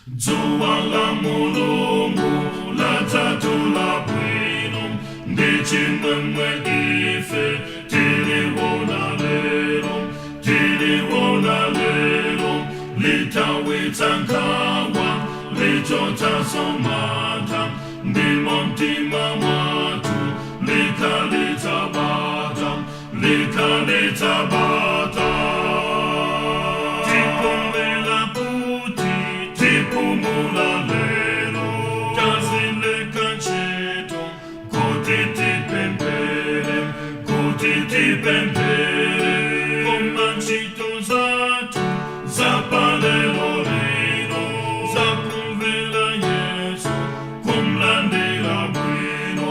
Jua la mulungu la tatu la bwino ndichi mwemwe ife tiliona lero litawita nkawa lichota somata ndimo mtima mwatu likalitabata tipumela kuti tipumula lero tazileka ncheto kuti tipempere koma nchito zatu zapalelo lero zakumvela Yesu kumlandila bwino